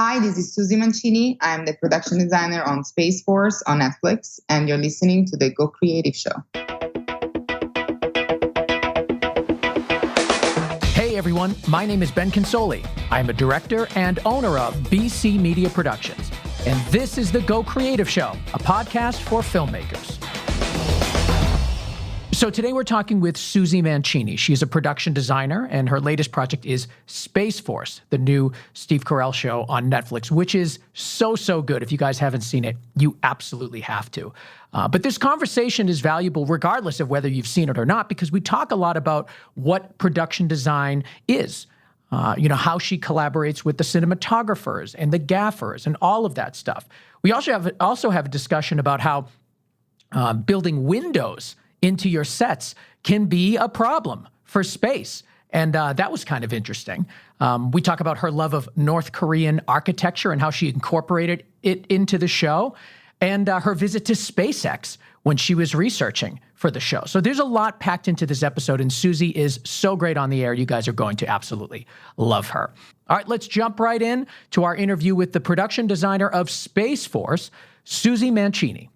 Hi, this is Susie Mancini. I'm the production designer on Space Force on Netflix, and you're listening to the Go Creative Show. Hey everyone, my name is Ben Consoli. I'm a director and owner of BC Media Productions, and this is the Go Creative Show, a podcast for filmmakers. So today we're talking with Susie Mancini. She's a production designer, and her latest project is Space Force, the new Steve Carell show on Netflix, which is so good. If you guys haven't seen it, you absolutely have to. But this conversation is valuable regardless of whether you've seen it or not, because we talk a lot about what production design is. How she collaborates with the cinematographers and the gaffers and all of that stuff. We also have a discussion about how building windows into your sets can be a problem for space. And that was kind of interesting. We talk about her love of North Korean architecture and how she incorporated it into the show, and her visit to SpaceX when she was researching for the show. So there's a lot packed into this episode, and Susie is so great on the air. You guys are going to absolutely love her. All right, let's jump right in to our interview with the production designer of Space Force, Susie Mancini.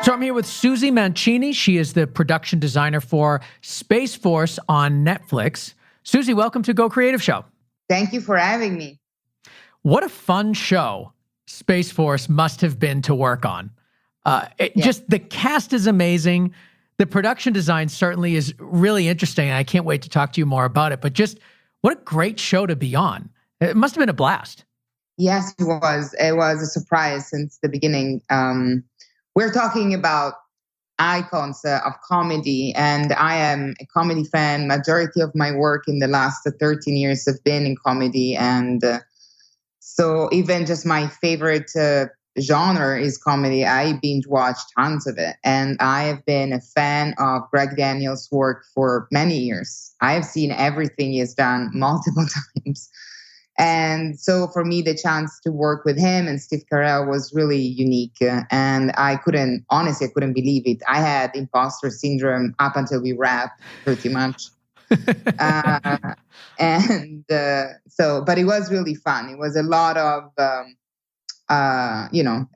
So I'm here with Susie Mancini. She is the production designer for Space Force on Netflix. Susie, welcome to Go Creative Show. Thank you for having me. What a fun show Space Force must have been to work on. Just the cast is amazing. The production design certainly is really interesting. I can't wait to talk to you more about it. But just what a great show to be on. It must have been a blast. Yes, it was. It was a surprise since the beginning. We're talking about icons of comedy, and I am a comedy fan. Majority of my work in the last 13 years have been in comedy, and so even just my favorite genre is comedy. I binge watch tons of it, and I have been a fan of Greg Daniels' work for many years. I have seen everything he has done multiple times. And so for me, the chance to work with him and Steve Carell was really unique. And I couldn't believe it. I had imposter syndrome up until we wrapped, pretty much. But it was really fun. It was a lot of,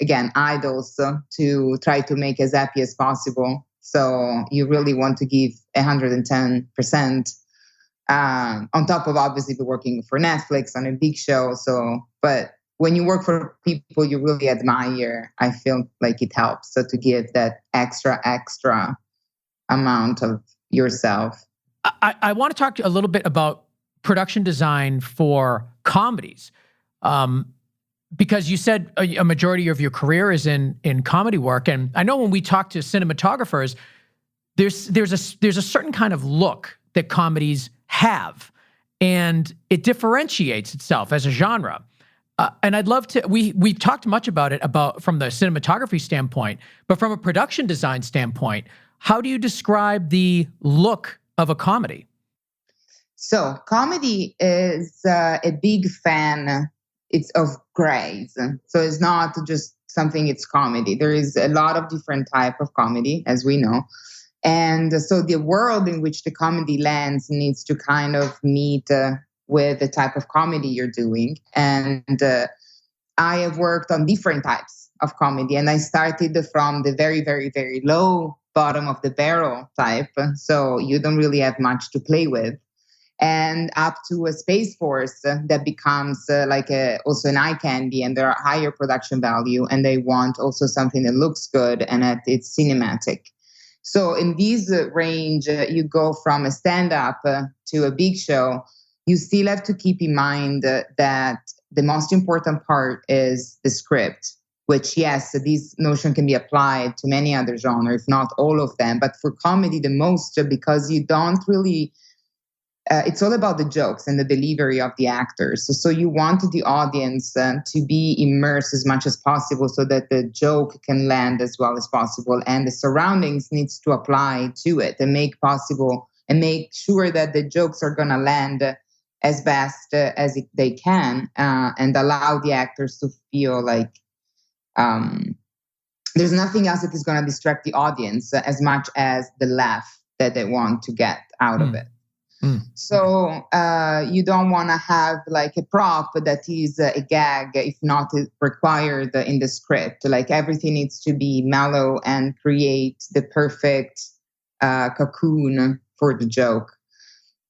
again, idols to try to make as happy as possible. So you really want to give 110%. On top of obviously working for Netflix on a big show. But when you work for people you really admire, I feel like it helps. So to give that extra amount of yourself. I want to talk to you a little bit about production design for comedies. Because you said a majority of your career is in comedy work. And I know when we talk to cinematographers, there's a certain kind of look that comedies have, and it differentiates itself as a genre. And I'd love to, we've talked much about it from the cinematography standpoint, but from a production design standpoint, how do you describe the look of a comedy? So comedy is a big fan of grays. So it's not just something, it's comedy. There is a lot of different type of comedy, as we know. And so the world in which the comedy lands needs to kind of meet with the type of comedy you're doing. And I have worked on different types of comedy. And I started from the very, very, very low bottom of the barrel type. So you don't really have much to play with. And up to a Space Force that becomes also an eye candy, and there are higher production value. And they want also something that looks good and that it's cinematic. So in this range, you go from a stand-up to a big show. You still have to keep in mind that the most important part is the script, which, yes, this notion can be applied to many other genres, if not all of them. But for comedy, the most, because you don't really... it's all about the jokes and the delivery of the actors. So you want the audience to be immersed as much as possible so that the joke can land as well as possible. And the surroundings needs to apply to it and make sure that the jokes are going to land as best as they can and allow the actors to feel like there's nothing else that is going to distract the audience as much as the laugh that they want to get out of it. So you don't want to have like a prop that is a gag if not required in the script. Like everything needs to be mellow and create the perfect cocoon for the joke.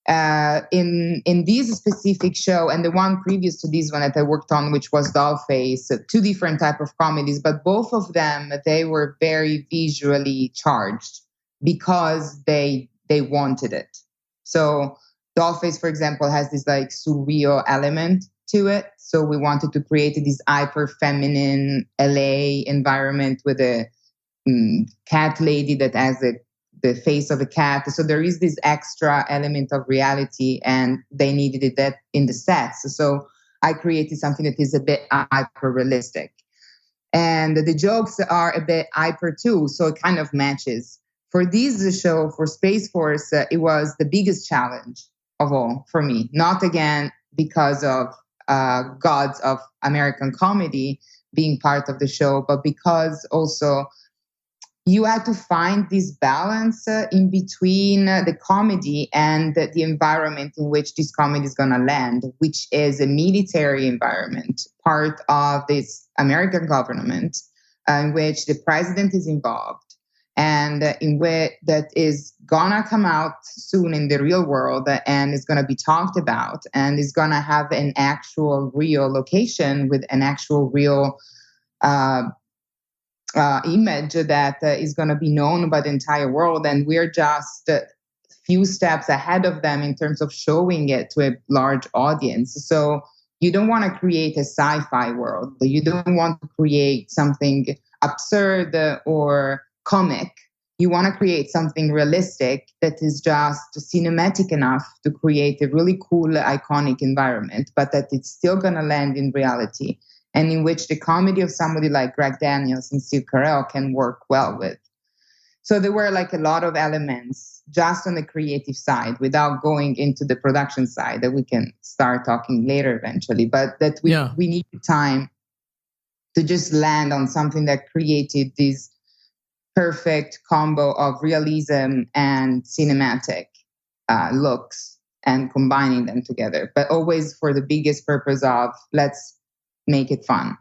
In this specific show and the one previous to this one that I worked on, which was Dollface, two different type of comedies, but both of them, they were very visually charged because they wanted it. So Dollface, for example, has this like surreal element to it. So we wanted to create this hyper feminine LA environment with a cat lady that has the face of a cat. So there is this extra element of reality, and they needed that in the sets. So I created something that is a bit hyper realistic. And the jokes are a bit hyper too, so it kind of matches. For this show, for Space Force, it was the biggest challenge of all for me. Not again because of gods of American comedy being part of the show, but because also you had to find this balance in between the comedy and the environment in which this comedy is going to land, which is a military environment, part of this American government, in which the president is involved, and in which that is going to come out soon in the real world and is going to be talked about and is going to have an actual real location with an actual real image that is going to be known by the entire world. And we're just a few steps ahead of them in terms of showing it to a large audience. So you don't want to create a sci-fi world. You don't want to create something absurd or comic. You want to create something realistic that is just cinematic enough to create a really cool, iconic environment, but that it's still going to land in reality, and in which the comedy of somebody like Greg Daniels and Steve Carell can work well with. So there were like a lot of elements just on the creative side without going into the production side that we can start talking later eventually, but that we needed time to just land on something that created this perfect combo of realism and cinematic looks and combining them together, but always for the biggest purpose of let's make it fun.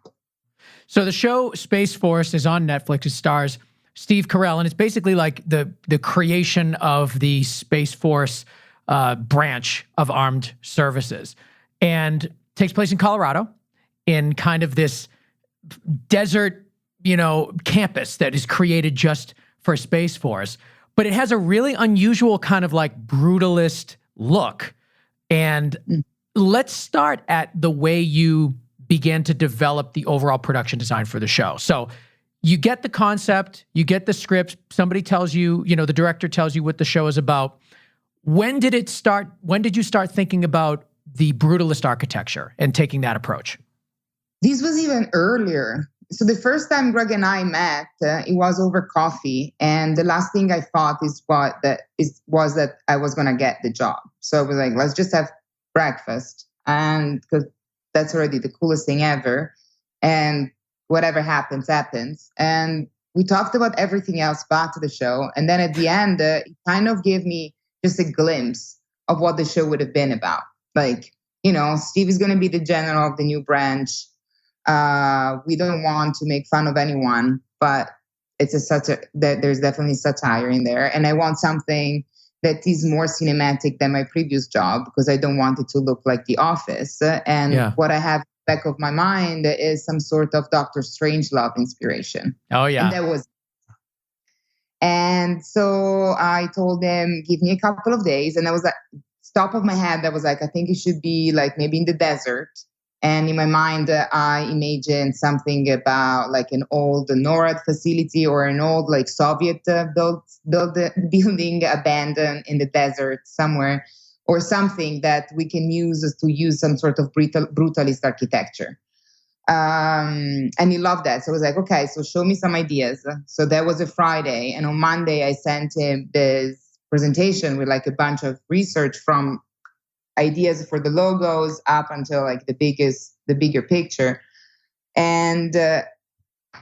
So the show Space Force is on Netflix. It stars Steve Carell, and it's basically like the creation of the Space Force branch of armed services, and takes place in Colorado in kind of this desert, campus that is created just for Space Force. But it has a really unusual kind of like brutalist look. And let's start at the way you began to develop the overall production design for the show. So you get the concept, you get the script, somebody tells you, the director tells you what the show is about. When did it start? When did you start thinking about the brutalist architecture and taking that approach? This was even earlier. So the first time Greg and I met, it was over coffee. And the last thing I thought was that I was going to get the job. So I was like, let's just have breakfast. And because that's already the coolest thing ever. And whatever happens, happens. And we talked about everything else but the show. And then at the end, it kind of gave me just a glimpse of what the show would have been about. Like, Steve is going to be the general of the new branch. We don't want to make fun of anyone, but there's definitely satire in there. And I want something that is more cinematic than my previous job because I don't want it to look like The Office. And what I have in the back of my mind is some sort of Dr. Strangelove inspiration. Oh, yeah. And so I told him, give me a couple of days. And I was like, top of my head, I was like, I think it should be like maybe in the desert. And in my mind, I imagined something about like an old NORAD facility or an old like Soviet building abandoned in the desert somewhere, or something that we can use some sort of brutalist architecture. And he loved that. So I was like, okay, so show me some ideas. So that was a Friday. And on Monday, I sent him this presentation with like a bunch of research from ideas for the logos up until like the bigger picture. And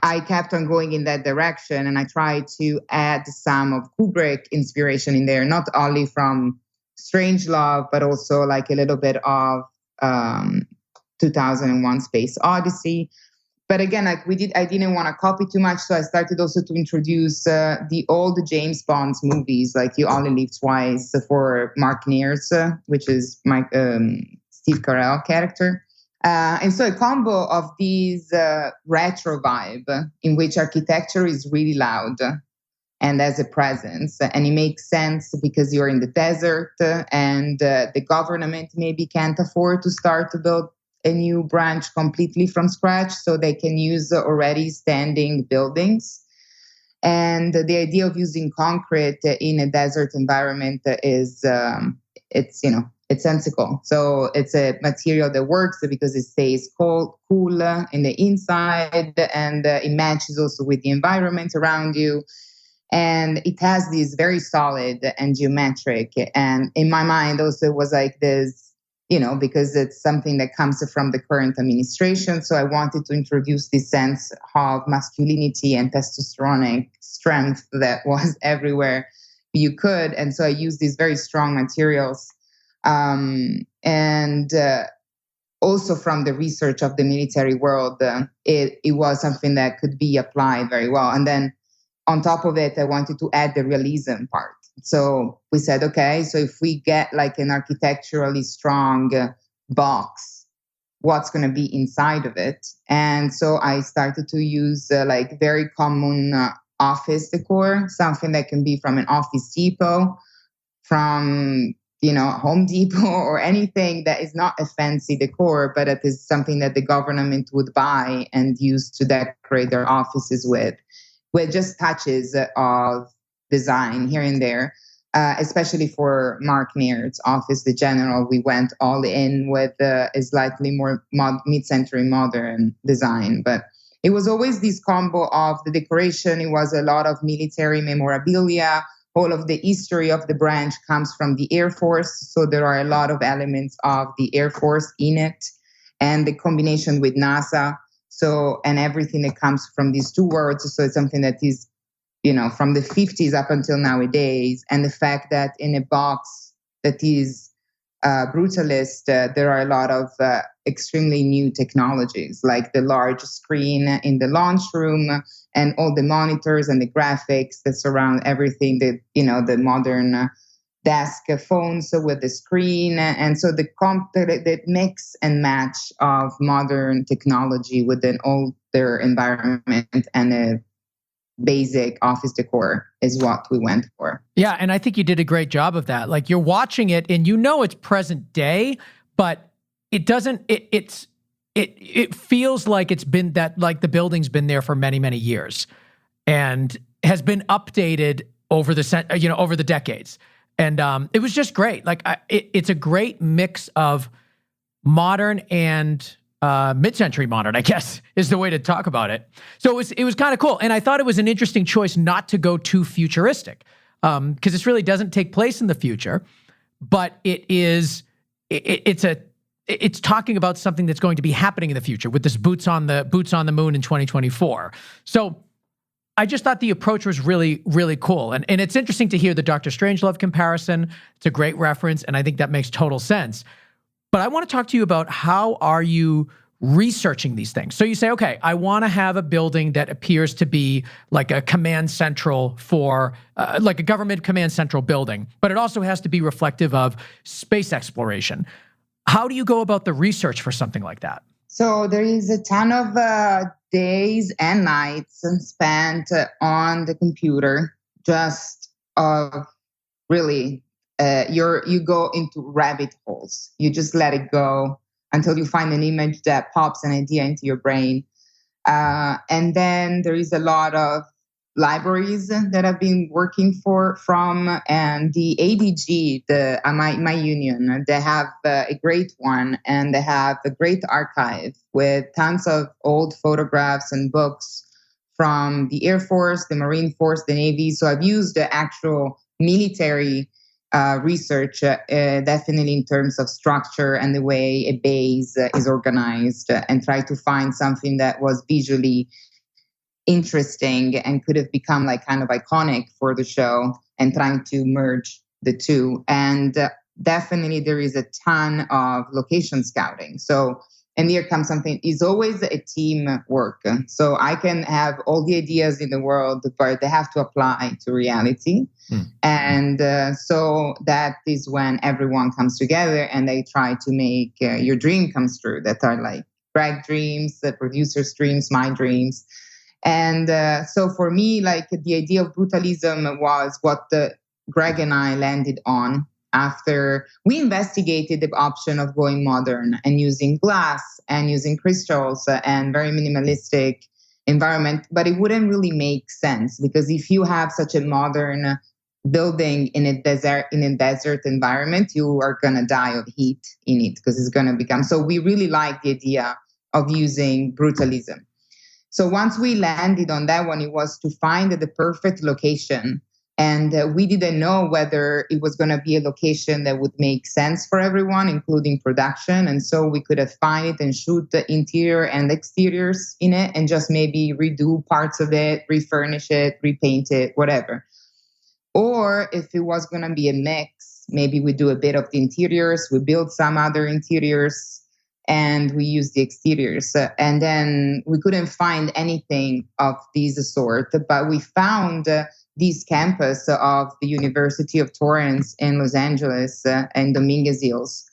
I kept on going in that direction. And I tried to add some of Kubrick inspiration in there, not only from Strangelove, but also like a little bit of 2001 Space Odyssey. But again, like I didn't want to copy too much, so I started also to introduce the old James Bond's movies, like You Only Live Twice for Mark Nears, which is my Steve Carell character. And so a combo of these retro vibe in which architecture is really loud and has a presence, and it makes sense because you're in the desert and the government maybe can't afford to start to build a new branch completely from scratch, so they can use already standing buildings. And the idea of using concrete in a desert environment is it's sensical. So it's a material that works because it stays cool in the inside, and it matches also with the environment around you. And it has this very solid and geometric. And in my mind also it was like this, because it's something that comes from the current administration. So I wanted to introduce this sense of masculinity and testosteronic strength that was everywhere you could. And so I used these very strong materials. And also from the research of the military world, it was something that could be applied very well. And then on top of it, I wanted to add the realism part. So we said, okay, so if we get like an architecturally strong box, what's going to be inside of it? And so I started to use like very common office decor, something that can be from an Office Depot, from Home Depot, or anything that is not a fancy decor, but it is something that the government would buy and use to decorate their offices with just touches of design here and there, especially for Mark Neard's office, the general. We went all in with a slightly more mid-century modern design, but it was always this combo of the decoration. It was a lot of military memorabilia. All of the history of the branch comes from the Air Force, so there are a lot of elements of the Air Force in it, and the combination with NASA. So, and everything that comes from these two words. So it's something that is, from the 50s up until nowadays. And the fact that in a box that is brutalist, there are a lot of extremely new technologies, like the large screen in the launch room and all the monitors and the graphics that surround everything that, the modern desk phones with the screen. And so the mix and match of modern technology with an older environment and a basic office decor is what we went for. Yeah, and I think you did a great job of that. Like, you're watching it and it's present day, but it doesn't, it feels like it's been that, like the building's been there for many, many years and has been updated over the decades. And it was just great. Like it's a great mix of modern and mid-century modern, I guess, is the way to talk about it. So it was kind of cool. And I thought it was an interesting choice not to go too futuristic, because this really doesn't take place in the future, but it's talking about something that's going to be happening in the future with this boots on the moon in 2024. So I just thought the approach was really, really cool. And it's interesting to hear the Dr. Strangelove comparison. It's a great reference, and I think that makes total sense. But I want to talk to you about how are you researching these things? So you say, okay, I want to have a building that appears to be like a command central for, like a government command central building, but it also has to be reflective of space exploration. How do you go about the research for something like that? So there is a ton of days and nights spent on the computer, just really, you go into rabbit holes. You just let it go until you find an image that pops an idea into your brain. And then there is a lot of libraries that I've been working from, and the ADG, my union, they have a great one, and they have a great archive with tons of old photographs and books from the Air Force, the Marine Force, the Navy. So I've used the actual military research, definitely in terms of structure and the way a base is organized, and try to find something that was visually interesting and could have become like kind of iconic for the show, and trying to merge the two. And definitely there is a ton of location scouting. So, and here comes something, it's always a team work. So I can have all the ideas in the world, but they have to apply to reality. And so that is when everyone comes together and they try to make your dream comes true. That are like Greg dreams, the producer's dreams, my dreams. And so for me, like the idea of brutalism was what Greg and I landed on after we investigated the option of going modern and using glass and using crystals and very minimalistic environment. But it wouldn't really make sense, because if you have such a modern building in a desert environment, you are going to die of heat in it, because it's going to become. So we really like the idea of using brutalism. So once we landed on that one, it was to find the perfect location. And we didn't know whether it was going to be a location that would make sense for everyone, including production. And so we could have find it and shoot the interior and exteriors in it and just maybe redo parts of it, refurnish it, repaint it, whatever. Or if it was going to be a mix, maybe we do a bit of the interiors, we build some other interiors, and we use the exteriors. And then we couldn't find anything of this sort, but we found this campus of the University of Torrance in Los Angeles and Dominguez Hills,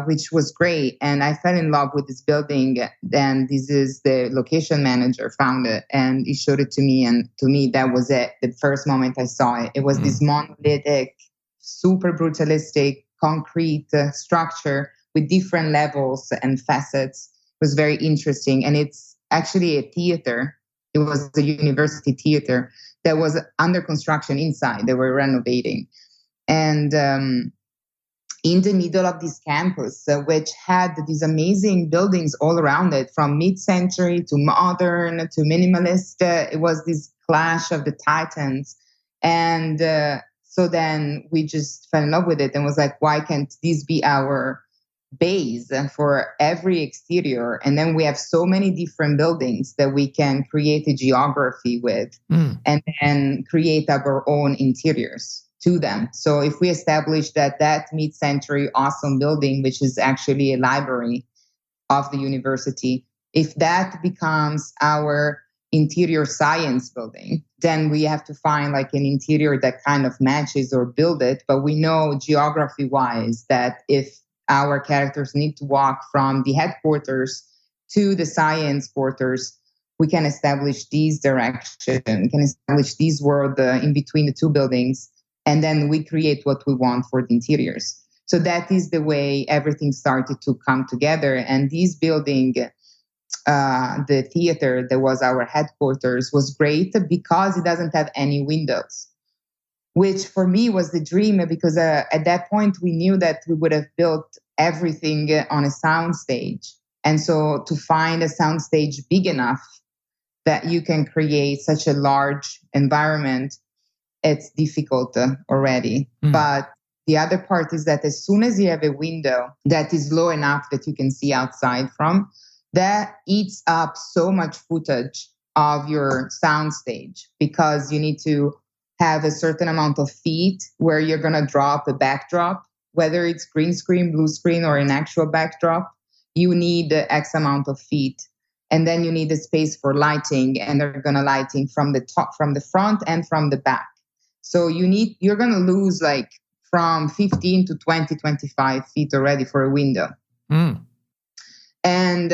which was great. And I fell in love with this building. Then this is the location manager found it and he showed it to me. And to me, that was it. The first moment I saw it, it was this monolithic, super brutalistic, concrete structure with different levels and facets. It was very interesting. And it's actually a theater. It was a university theater that was under construction inside. They were renovating. And in the middle of this campus, which had these amazing buildings all around it, from mid-century to modern to minimalist, it was this clash of the titans. And so then we just fell in love with it and was like, why can't this be our base for every exterior? And then we have so many different buildings that we can create a geography with and then create our own interiors to them. So if we establish that mid-century awesome building, which is actually a library of the university, if that becomes our interior science building, then we have to find like an interior that kind of matches or build it. But we know geography wise that if our characters need to walk from the headquarters to the science quarters, we can establish these direction, we can establish this world in between the two buildings, and then we create what we want for the interiors. So that is the way everything started to come together. And this building, the theater that was our headquarters, was great because it doesn't have any windows, which for me was the dream, because at that point we knew that we would have built everything on a sound stage. And so to find a sound stage big enough that you can create such a large environment, it's difficult already. But the other part is that as soon as you have a window that is low enough that you can see outside from, that eats up so much footage of your sound stage, because you need to have a certain amount of feet where you're going to drop a backdrop, whether it's green screen, blue screen, or an actual backdrop. You need X amount of feet. And then you need a space for lighting, and they're going to lighting from the top, from the front and from the back. So you're going to lose like from 15 to 20, 25 feet already for a window. And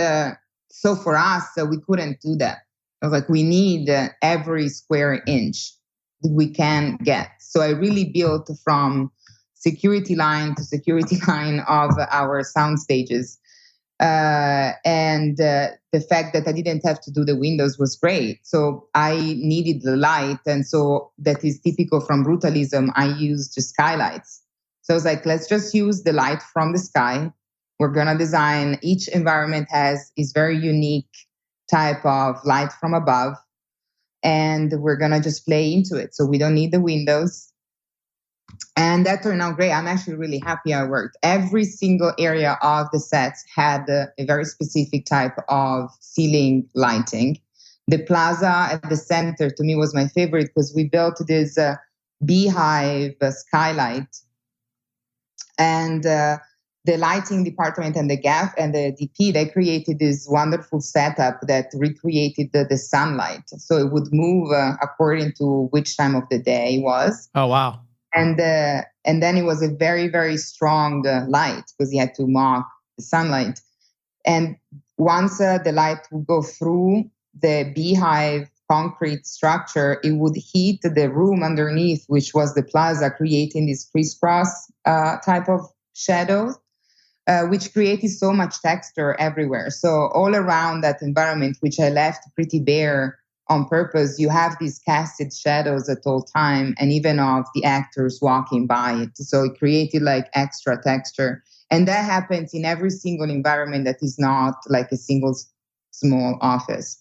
so for us, we couldn't do that. I was like, we need every square inch that we can get. So I really built from security line to security line of our sound stages. And the fact that I didn't have to do the windows was great. So I needed the light. And so that is typical from brutalism. I used the skylights. So I was like, let's just use the light from the sky. We're going to design, each environment is very unique type of light from above. And we're going to just play into it. So we don't need the windows. And that turned out great. I'm actually really happy I worked. Every single area of the sets had a very specific type of ceiling lighting. The plaza at the center to me was my favorite, because we built this beehive skylight And the lighting department and the GAF and the DP, they created this wonderful setup that recreated the sunlight. So it would move according to which time of the day it was. Oh, wow. And then it was a very, very strong light because you had to mock the sunlight. And once the light would go through the beehive concrete structure, it would heat the room underneath, which was the plaza, creating this crisscross type of shadow, which created so much texture everywhere. So all around that environment, which I left pretty bare on purpose, you have these casted shadows at all time, and even of the actors walking by it. So it created like extra texture. And that happens in every single environment that is not like a single small office.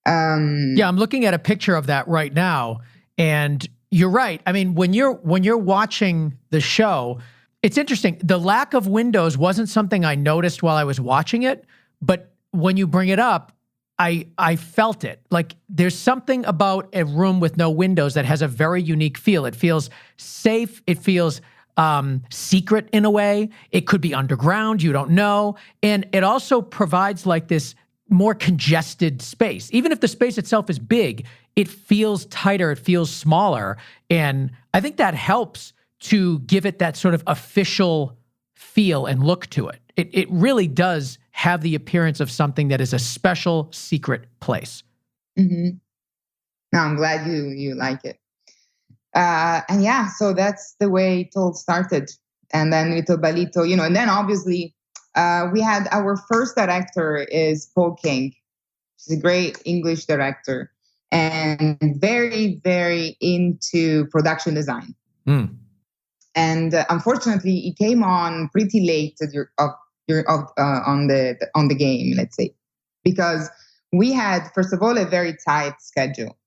Yeah, I'm looking at a picture of that right now, and you're right. I mean, when you're watching the show, it's interesting. The lack of windows wasn't something I noticed while I was watching it, but when you bring it up, I felt it. Like there's something about a room with no windows that has a very unique feel. It feels safe. It feels secret in a way. It could be underground. You don't know. And it also provides like this more congested space. Even if the space itself is big, it feels tighter. It feels smaller. And I think that helps to give it that sort of official feel and look to it. It really does have the appearance of something that is a special secret place. Mm-hmm. No, I'm glad you like it. And yeah, so that's the way it all started. And then little by little, and then obviously we had our first director is Paul King. He's a great English director and very, very into production design. Mm. And unfortunately, he came on pretty late on the game, let's say, because we had, first of all, a very tight schedule.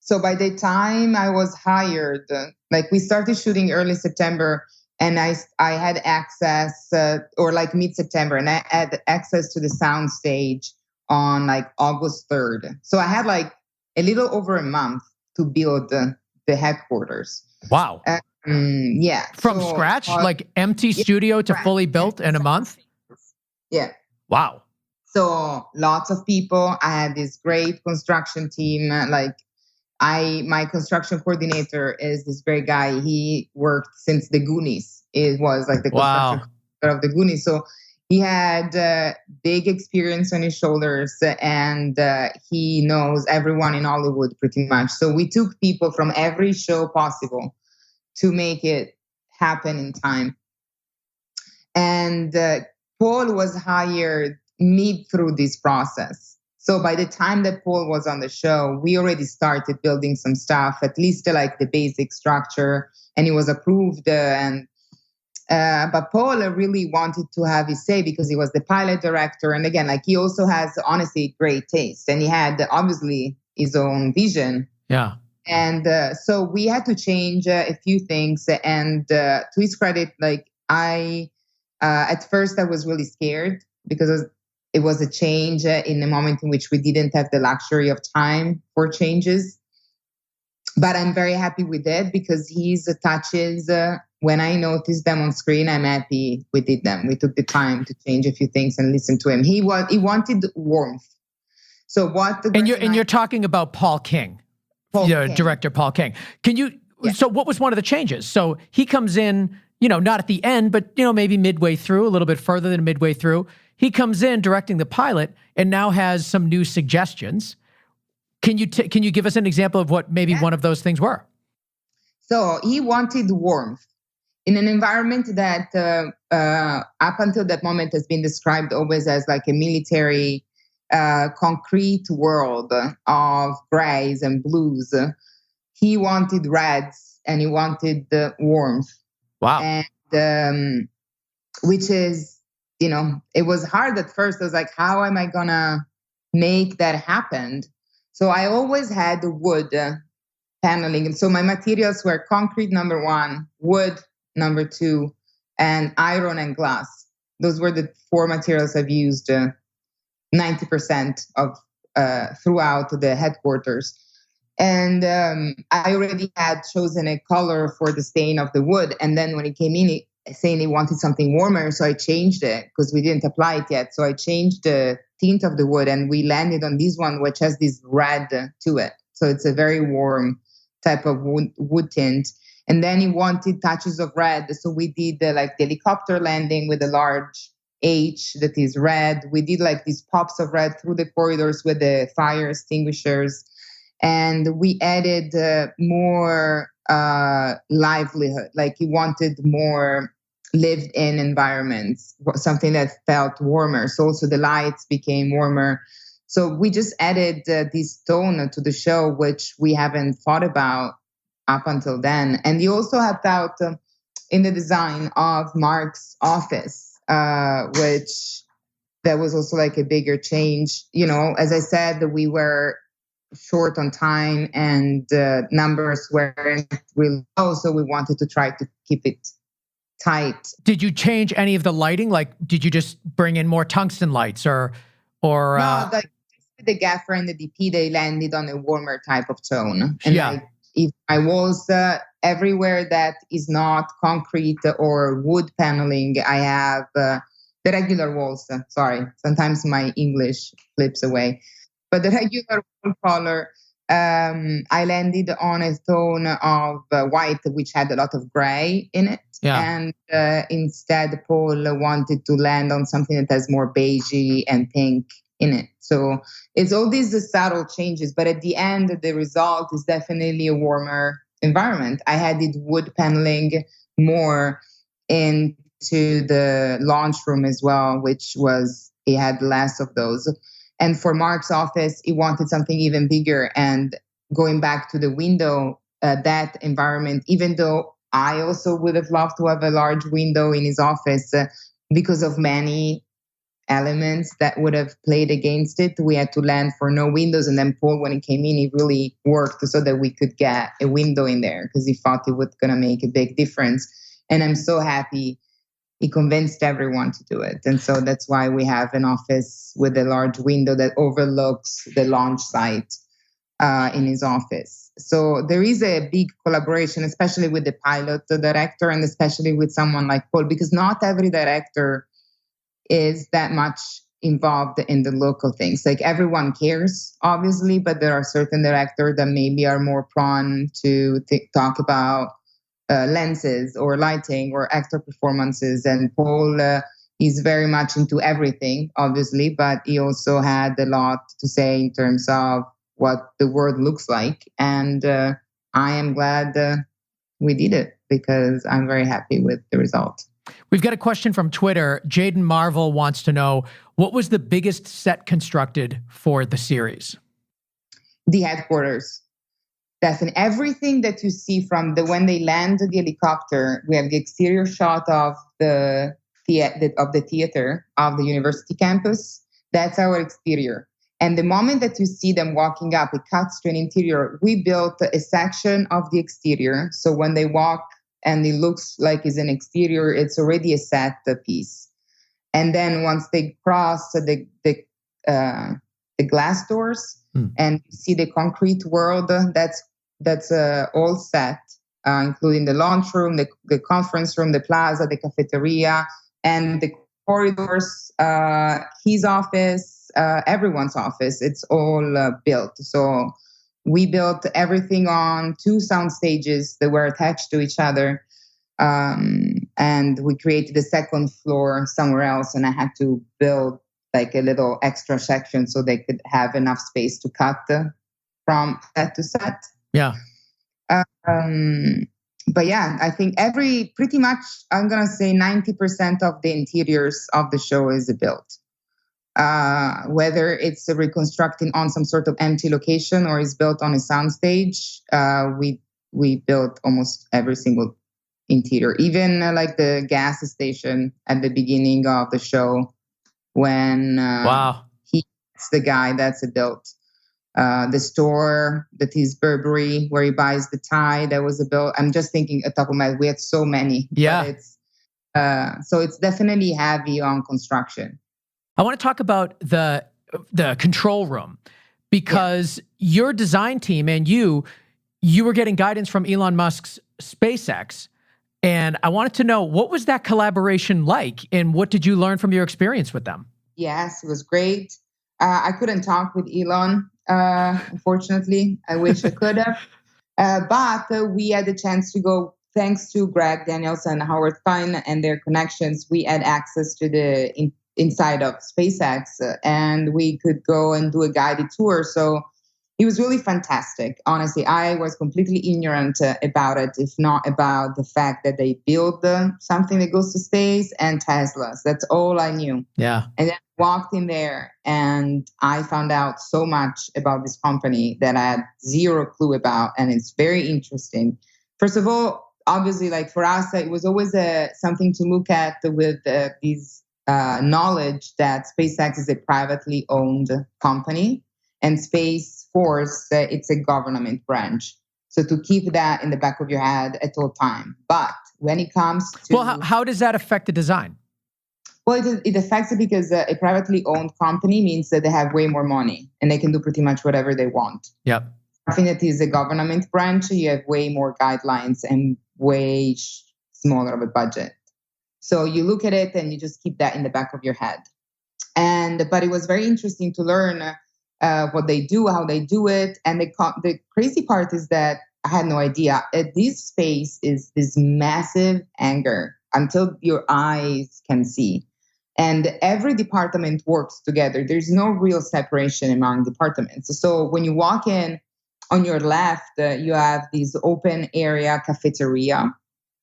So by the time I was hired, like we started shooting early September, and I had access, or like mid-September, and I had access to the sound stage on like August 3rd. So I had like a little over a month to build the headquarters. Wow. Yeah. From scratch, like empty studio to fully built in a month? Yeah. Wow. So lots of people. I had this great construction team. My construction coordinator is this great guy. He worked since the Goonies. It was like the construction of the Goonies. So he had big experience on his shoulders, and he knows everyone in Hollywood pretty much. So we took people from every show possible to make it happen in time. And Paul was hired mid through this process. So by the time that Paul was on the show, we already started building some stuff, at least like the basic structure, and he was approved. But Paul really wanted to have his say because he was the pilot director. And again, like he also has honestly great taste, and he had obviously his own vision. Yeah. And so we had to change a few things. And to his credit, like at first I was really scared because it was a change in a moment in which we didn't have the luxury of time for changes. But I'm very happy with it because his touches, when I noticed them on screen, I'm happy we did them. We took the time to change a few things and listen to him. He wanted warmth. So what? And you're talking about Paul King. Director Paul King. Can you? Yeah. So what was one of the changes? So he comes in, not at the end, but maybe midway through, a little bit further than midway through. He comes in directing the pilot and now has some new suggestions. Can you give us an example of what maybe one of those things were? So he wanted warmth in an environment that up until that moment has been described always as like a military concrete world of grays and blues. He wanted reds and he wanted the warmth. Wow. And which is, it was hard at first. I was like, how am I gonna make that happen? So I always had wood paneling. And so my materials were concrete, number one, wood, number two, and iron and glass. Those were the four materials I've used 90% of throughout the headquarters. And I already had chosen a color for the stain of the wood. And then when it came in, saying they wanted something warmer. So I changed it because we didn't apply it yet. So I changed the tint of the wood, and we landed on this one, which has this red to it. So it's a very warm type of wood tint. And then he wanted touches of red. So we did like the helicopter landing with a large H that is red. We did like these pops of red through the corridors with the fire extinguishers. And we added more livelihood. Like he wanted more lived in environments, something that felt warmer. So also the lights became warmer. So we just added this tone to the show, which we haven't thought about up until then. And he also helped out in the design of Mark's office, which that was also like a bigger change. You know, as I said, we were short on time and numbers weren't really low, so we wanted to try to keep it tight. Did you change any of the lighting? Like, did you just bring in more tungsten lights or? No, the gaffer and the DP, they landed on a warmer type of tone. And yeah. If I was everywhere that is not concrete or wood paneling, I have the regular walls. Sorry, sometimes my English flips away. But the regular wall color, I landed on a tone of white, which had a lot of gray in it. Yeah. And instead, Paul wanted to land on something that has more beigey and pink in it. So it's all these subtle changes, but at the end, the result is definitely a warmer environment. I added wood paneling more into the launch room as well, which was, it had less of those. And for Mark's office, he wanted something even bigger. And going back to the window, that environment, even though I also would have loved to have a large window in his office, because of many elements that would have played against it, we had to land for no windows. And then Paul, when he came in, he really worked so that we could get a window in there because he thought it was going to make a big difference. And I'm so happy he convinced everyone to do it. And so that's why we have an office with a large window that overlooks the launch site in his office. So there is a big collaboration, especially with the pilot, the director, and especially with someone like Paul, because not every director is that much involved in the local things. Like everyone cares, obviously, but there are certain directors that maybe are more prone to talk about lenses or lighting or actor performances. And Paul is very much into everything, obviously, but he also had a lot to say in terms of what the world looks like. And I am glad we did it because I'm very happy with the result. We've got a question from Twitter. Jaden Marvel wants to know, what was the biggest set constructed for the series? The headquarters. Definitely. Everything that you see from when they land the helicopter, we have the exterior shot of the theater of the university campus. That's our exterior. And the moment that you see them walking up, it cuts to an interior. We built a section of the exterior. So when they walk and it looks like it's an exterior, it's already a set piece. And then once they cross the glass doors and you see the concrete world, that's all set, including the launch room, the conference room, the plaza, the cafeteria, and the corridors, his office, everyone's office. It's all built. So we built everything on 2 sound stages that were attached to each other. And we created a second floor somewhere else. And I had to build like a little extra section so they could have enough space to cut from set to set. Yeah. But yeah, I think pretty much, I'm going to say 90% of the interiors of the show is built. Whether it's reconstructing on some sort of empty location or is built on a soundstage, we built almost every single interior, even like the gas station at the beginning of the show when wow, he's the guy that's built. The store that is Burberry, where he buys the tie, that was built. I'm just thinking at top of my head, we had so many. Yeah. So it's definitely heavy on construction. I want to talk about the control room because your design team and you were getting guidance from Elon Musk's SpaceX. And I wanted to know, what was that collaboration like? And what did you learn from your experience with them? Yes, it was great. I couldn't talk with Elon, unfortunately. I wish I could have. But we had the chance to go, thanks to Greg Daniels and Howard Fine and their connections, we had access to the inside of SpaceX, and we could go and do a guided tour. So it was really fantastic. Honestly, I was completely ignorant about it, if not about the fact that they build something that goes to space and Teslas. That's all I knew. Yeah. And then I walked in there and I found out so much about this company that I had zero clue about. And it's very interesting. First of all, obviously, like for us, it was always something to look at with these knowledge that SpaceX is a privately owned company. And Space Force, it's a government branch. So to keep that in the back of your head at all time. But when it comes to... Well, how does that affect the design? Well, it affects it because a privately owned company means that they have way more money and they can do pretty much whatever they want. Yep. I think that is a government branch. You have way more guidelines and way smaller of a budget. So you look at it and you just keep that in the back of your head. But it was very interesting to learn what they do, how they do it. And the crazy part is that I had no idea. This space is this massive hangar until your eyes can see. And every department works together. There's no real separation among departments. So when you walk in, on your left, you have this open area cafeteria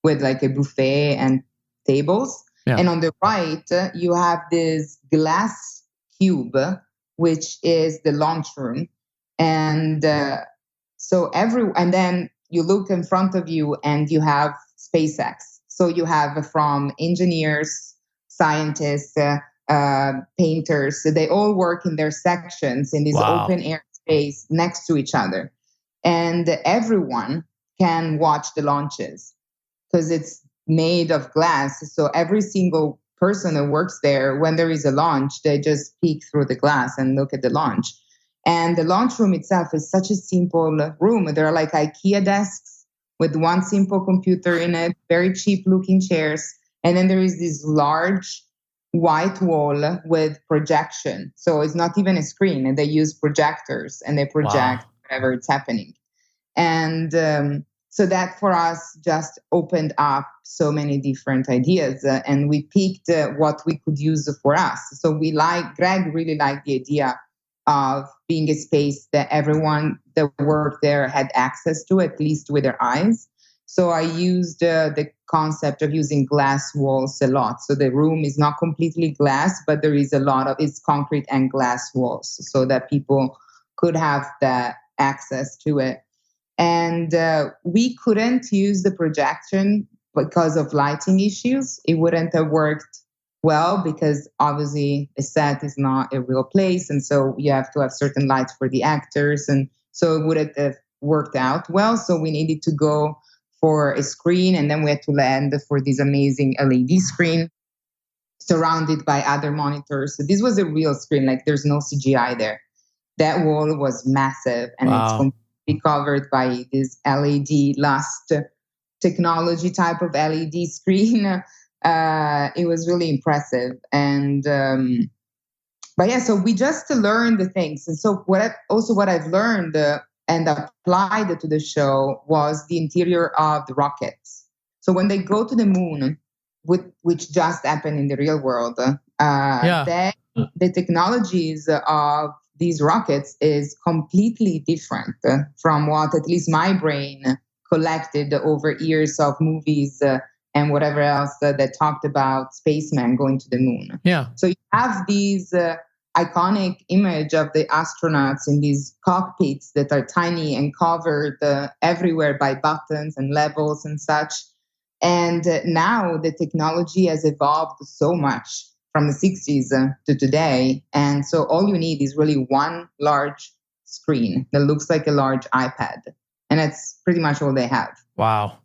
with like a buffet and tables. Yeah. And on the right, you have this glass cube, which is the launch room. And and then you look in front of you and you have SpaceX. So you have from engineers, scientists, painters. So they all work in their sections in this open air space next to each other. And everyone can watch the launches because it's made of glass. So every single person that works there, when there is a launch, they just peek through the glass and look at the launch. And the launch room itself is such a simple room. There are like IKEA desks with one simple computer in it, very cheap looking chairs. And then there is this large white wall with projection. So it's not even a screen. And they use projectors and they project whatever it's happening. And so that for us just opened up so many different ideas, and we picked what we could use for us. So Greg really liked the idea of being a space that everyone that worked there had access to, at least with their eyes. So I used the concept of using glass walls a lot. So the room is not completely glass, but there is it's concrete and glass walls so that people could have that access to it. And we couldn't use the projection because of lighting issues. It wouldn't have worked well because obviously a set is not a real place. And so you have to have certain lights for the actors. And so it wouldn't have worked out well. So we needed to go for a screen, and then we had to land for this amazing LED screen surrounded by other monitors. So this was a real screen, like there's no CGI there. That wall was massive, and it's completely covered by this LED lust technology type of LED screen. It was really impressive. And but yeah, so we just learned the things. And so what I've learned and applied to the show was the interior of the rockets. So when they go to the moon, which just happened in the real world, the technologies of these rockets is completely different from what at least my brain collected over years of movies and whatever else that talked about spacemen going to the moon. Yeah. So you have these iconic image of the astronauts in these cockpits that are tiny and covered everywhere by buttons and levels and such. And now the technology has evolved so much from the 60s to today. And so all you need is really one large screen that looks like a large iPad. And that's pretty much all they have. Wow.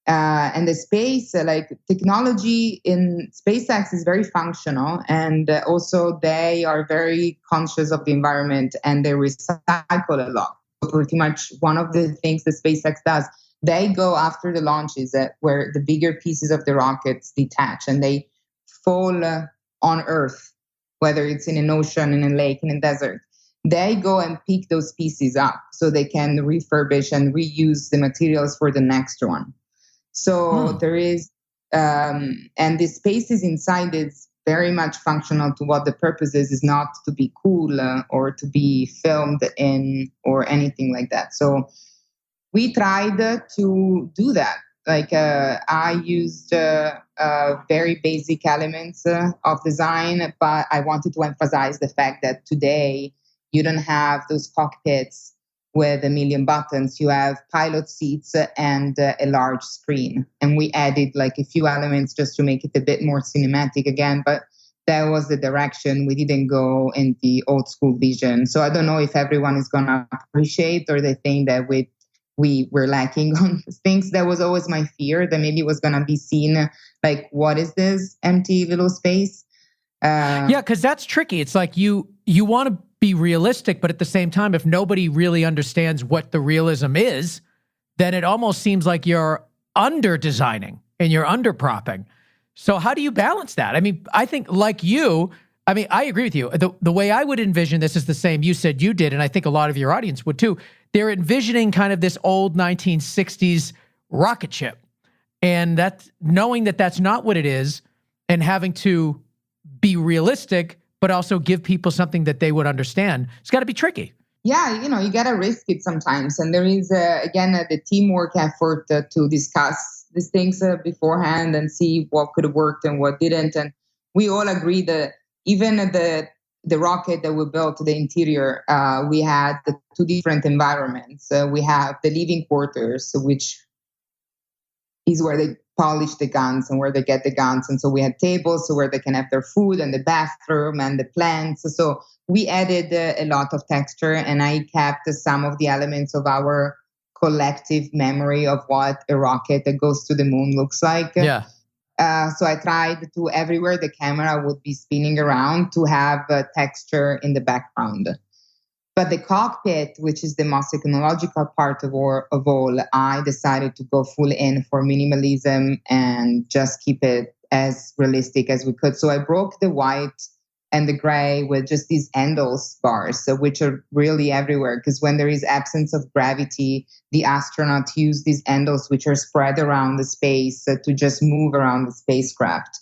And the space, technology in SpaceX is very functional. And also they are very conscious of the environment and they recycle a lot. So pretty much one of the things that SpaceX does, they go after the launches where the bigger pieces of the rockets detach and they fall on Earth, whether it's in an ocean, in a lake, in a desert. They go and pick those pieces up so they can refurbish and reuse the materials for the next one. So there is, and the spaces inside is very much functional to what the purpose is not to be cool or to be filmed in or anything like that. So we tried to do that. Like I used very basic elements of design, but I wanted to emphasize the fact that today you don't have those cockpits with a million buttons. You have pilot seats and a large screen. And we added like a few elements just to make it a bit more cinematic again. But that was the direction. We didn't go in the old school vision. So I don't know if everyone is going to appreciate or they think that we were lacking on things. That was always my fear, that maybe it was going to be seen like, what is this empty little space? Yeah, because that's tricky. It's like you want to be realistic, but at the same time, if nobody really understands what the realism is, then it almost seems like you're under-designing and you're under-propping. So how do you balance that? I mean, I think like you, I mean, I agree with you. The way I would envision this is the same you said you did, and I think a lot of your audience would too. They're envisioning kind of this old 1960s rocket ship. And that knowing that that's not what it is and having to be realistic, but also give people something that they would understand, it's got to be tricky. Yeah, you got to risk it sometimes. And there is, again, the teamwork effort to discuss these things beforehand and see what could have worked and what didn't. And we all agree that even the rocket that we built, the interior, we had the two different environments. We have the living quarters, which is where they polish the guns and where they get the guns. And so we had tables so where they can have their food, and the bathroom and the plants. So we added a lot of texture, and I kept some of the elements of our collective memory of what a rocket that goes to the moon looks like. Yeah. So I tried to, everywhere the camera would be spinning around, to have texture in the background. But the cockpit, which is the most technological part of all, I decided to go full in for minimalism and just keep it as realistic as we could. So I broke the white and the gray with just these handles bars, which are really everywhere. Because when there is absence of gravity, the astronauts use these handles, which are spread around the space to just move around the spacecraft.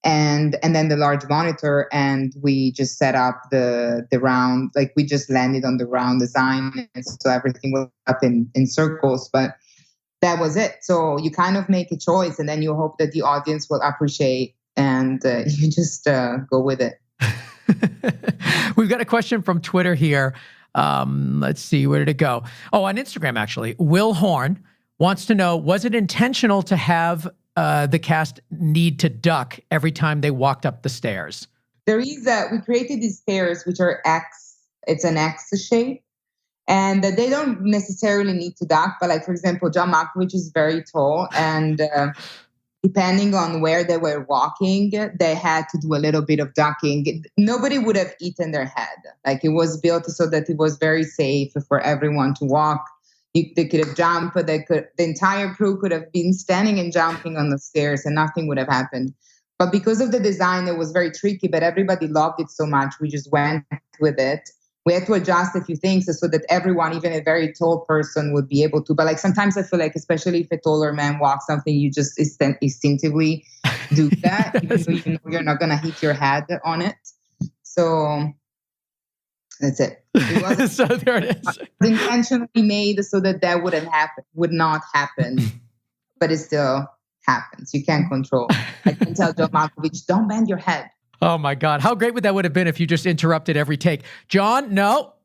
And then the large monitor, and we just set up the round, like we just landed on the round design. And so everything was up in circles, but that was it. So you kind of make a choice, and then you hope that the audience will appreciate, and you just go with it. We've got a question from Twitter here. Let's see, where did it go? Oh, on Instagram, actually. Will Horn wants to know, was it intentional to have the cast need to duck every time they walked up the stairs? There is we created these stairs, which are X. It's an X shape. And they don't necessarily need to duck. But like, for example, John Malkovich is very tall. And depending on where they were walking, they had to do a little bit of ducking. Nobody would have eaten their head. Like, it was built so that it was very safe for everyone to walk. They could have jumped. The entire crew could have been standing and jumping on the stairs, and nothing would have happened. But because of the design, it was very tricky. But everybody loved it so much, we just went with it. We had to adjust a few things so that everyone, even a very tall person, would be able to. But like, sometimes I feel like, especially if a taller man walks something, you just instinctively do that, even though you know you're not gonna hit your head on it. So that's it. It was So there it is. intentionally made so that would not happen, but it still happens. You can't control. I can tell John Malkovich, don't bend your head. Oh my God. How great would that have been if you just interrupted every take? John, no,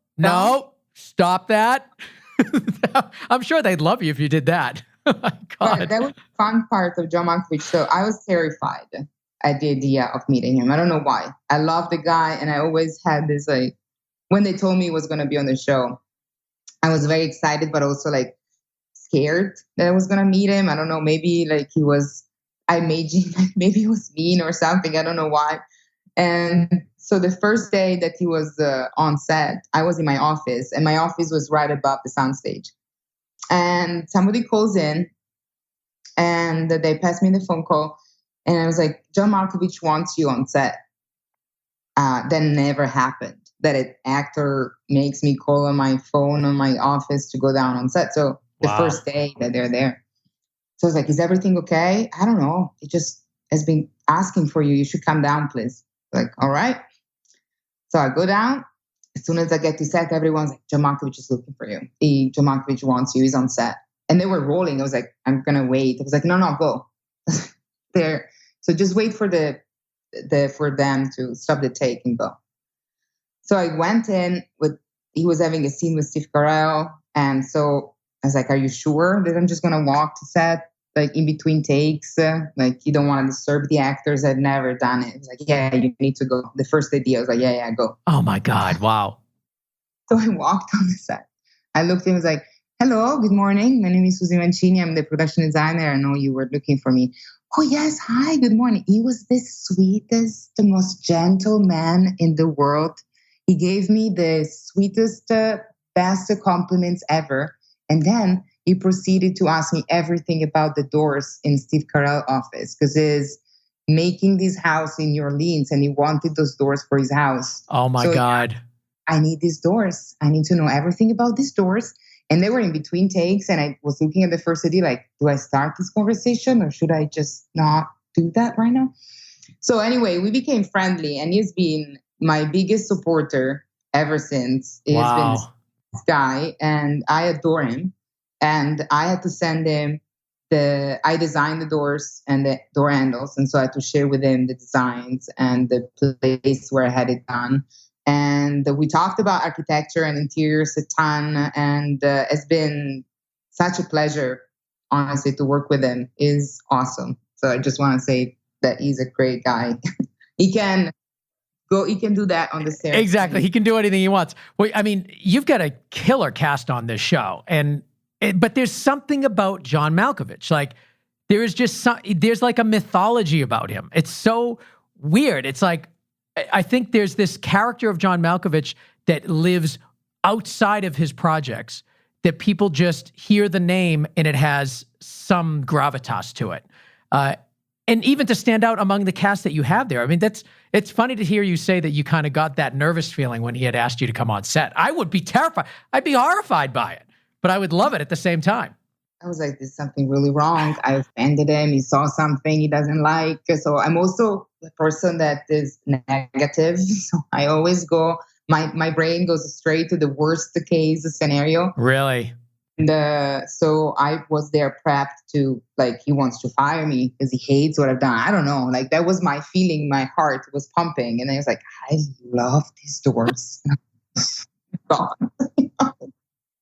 stop that. I'm sure they'd love you if you did that. Oh my God. But that was the fun part of John Malkovich. So I was terrified at the idea of meeting him. I don't know why. I love the guy, and I always had this, like, when they told me he was going to be on the show, I was very excited, but also like scared that I was going to meet him. I don't know, maybe like I imagined like maybe he was mean or something. I don't know why. And so the first day that he was on set, I was in my office, and my office was right above the soundstage. And somebody calls in and they pass me the phone call. And I was like, John Malkovich wants you on set. That never happened. That an actor makes me call on my phone on my office to go down on set. So the first day that they're there. So I was like, is everything okay? I don't know. He just has been asking for you. You should come down, please. Like, all right. So I go down. As soon as I get to set, everyone's like, John Malkovich is looking for you. John Malkovich wants you. He's on set. And they were rolling. I was like, I'm going to wait. I was like, no, go. There. So just wait for for them to stop the take and go. So I went in he was having a scene with Steve Carell. And so I was like, are you sure that I'm just going to walk to set, like in between takes? Like, you don't want to disturb the actors. I'd never done it. I was like, yeah, you need to go. The first idea, I was like, yeah, go. Oh my God. Wow. So I walked on the set. I looked at him and was like, hello, good morning. My name is Susie Mancini. I'm the production designer. I know you were looking for me. Oh, yes. Hi, good morning. He was the sweetest, the most gentle man in the world. He gave me the sweetest, best compliments ever. And then he proceeded to ask me everything about the doors in Steve Carell's office because he's making this house in New Orleans and he wanted those doors for his house. Oh, my God. I need these doors. I need to know everything about these doors. And they were in between takes. And I was looking at the first idea, like, do I start this conversation or should I just not do that right now? So anyway, we became friendly and he's been my biggest supporter ever since. He's been this guy and I adore him. And I had to send him I designed the doors and the door handles. And so I had to share with him the designs and the place where I had it done. And we talked about architecture and interiors a ton. And it's been such a pleasure, honestly, to work with him. He's awesome. So I just want to say that he's a great guy. He can do that on the series. Exactly. He can do anything he wants. Well, I mean, you've got a killer cast on this show. But there's something about John Malkovich. Like, there's like a mythology about him. It's so weird. It's like, I think there's this character of John Malkovich that lives outside of his projects that people just hear the name and it has some gravitas to it. And even to stand out among the cast that you have there. I mean, it's funny to hear you say that you kind of got that nervous feeling when he had asked you to come on set. I would be terrified. I'd be horrified by it, but I would love it at the same time. I was like, there's something really wrong. I offended him. He saw something he doesn't like. So I'm also the person that is negative. So I always my brain goes straight to the worst case scenario. Really? And so I was there prepped to, like, he wants to fire me because he hates what I've done. I don't know. Like, that was my feeling. My heart was pumping. And I was like, I love these doors.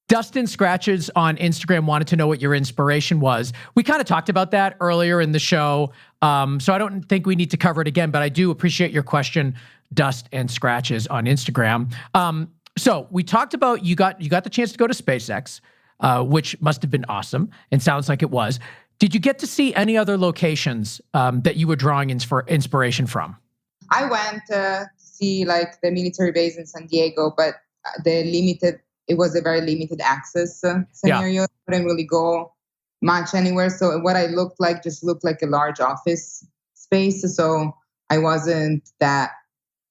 Dustin Scratches on Instagram wanted to know what your inspiration was. We kind of talked about that earlier in the show. So I don't think we need to cover it again, but I do appreciate your question, Dust and Scratches on Instagram. So we talked about, you got the chance to go to SpaceX, which must have been awesome, and sounds like it was. Did you get to see any other locations that you were drawing inspiration from? I went to see like the military base in San Diego, but it was a very limited access scenario. I couldn't really go much anywhere. So what I looked like just looked like a large office space. So I wasn't that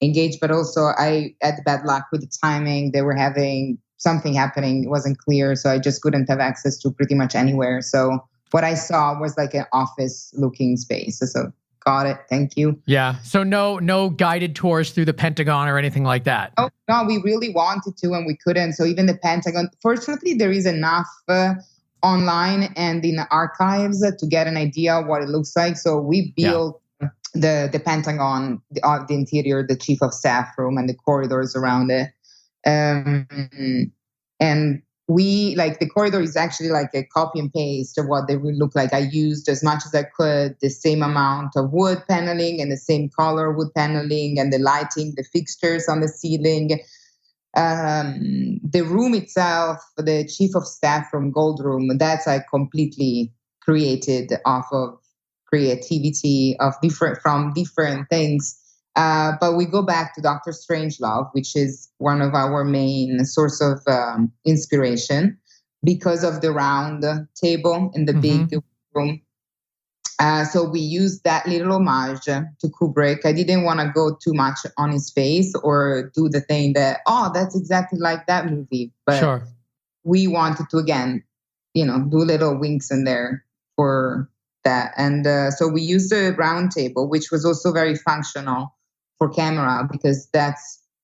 engaged, but also I had bad luck with the timing. They were having something happening. It wasn't clear. So I just couldn't have access to pretty much anywhere. So what I saw was like an office looking space. So got it. Thank you. Yeah. So no guided tours through the Pentagon or anything like that. Oh, no, we really wanted to and we couldn't. So even the Pentagon, fortunately, there is enough online and in archives to get an idea of what it looks like. So we built the Pentagon, the interior, the chief of staff room and the corridors around it. And we, like, the corridor is actually like a copy and paste of what they would look like. I used as much as I could the same amount of wood paneling and the same color wood paneling and the lighting, the fixtures on the ceiling. The room itself, the chief of staff room, gold room, that's like completely created off of creativity from different things. But we go back to Dr. Strangelove, which is one of our main source of inspiration. because of the round table in the big room. So we used that little homage to Kubrick. I didn't want to go too much on his face or do the thing that, that's exactly like that movie. But we wanted to, again, do little winks in there for that. And so we used a round table, which was also very functional for camera, because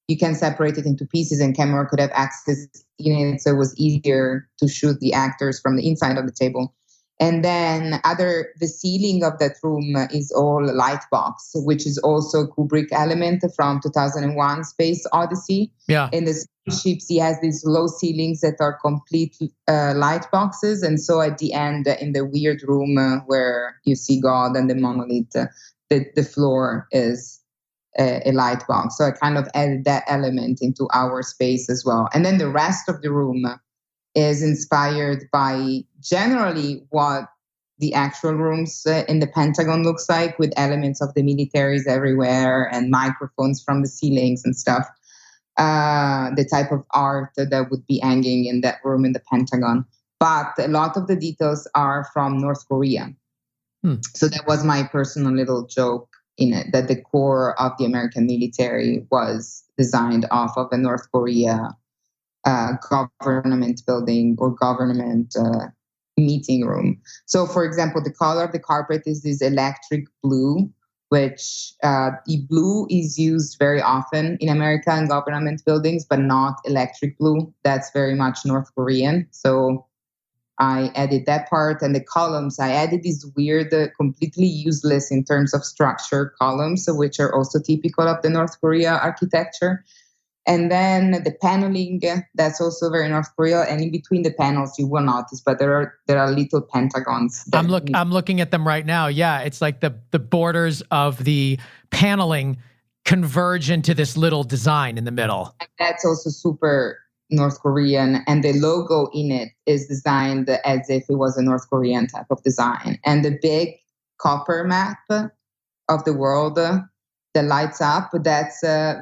you can separate it into pieces and camera could have access in it. So it was easier to shoot the actors from the inside of the table. And then the ceiling of that room is all light box, which is also a Kubrick element from 2001 Space Odyssey. Yeah. In the spaceships, he has these low ceilings that are complete light boxes. And so at the end, in the weird room where you see God and the monolith, the floor is a light box. So I kind of added that element into our space as well. And then the rest of the room is inspired by generally what the actual rooms in the Pentagon looks like, with elements of the militaries everywhere and microphones from the ceilings and stuff. The type of art that would be hanging in that room in the Pentagon. But a lot of the details are from North Korea. So that was my personal little joke in it, that the core of the American military was designed off of a North Korea government building or government meeting room. So, for example, the color of the carpet is this electric blue, which the blue is used very often in American government buildings, but not electric blue. That's very much North Korean. So I added that part. And the columns, I added these weird, completely useless in terms of structure columns, which are also typical of the North Korea architecture. And then the paneling, that's also very North Korea. And in between the panels, you will notice, but there are little pentagons. I'm looking at them right now. Yeah, it's like the borders of the paneling converge into this little design in the middle. And that's also super North Korean. And the logo in it is designed as if it was a North Korean type of design. And the big copper map of the world that lights up, that's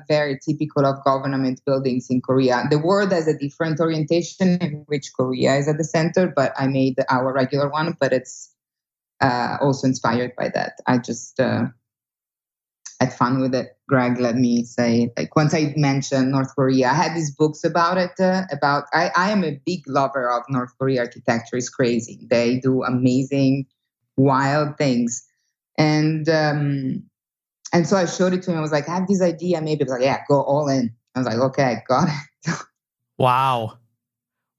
very typical of government buildings in Korea. The world has a different orientation in which Korea is at the center, but I made our regular one, but it's also inspired by that. I just had fun with it. Greg let me say, like, once I mentioned North Korea, I had these books about it, I am a big lover of North Korea architecture. It's crazy. They do amazing, wild things. And so I showed it to him. I was like, I have this idea. Maybe. He was like, yeah, go all in. I was like, okay, got it. Wow.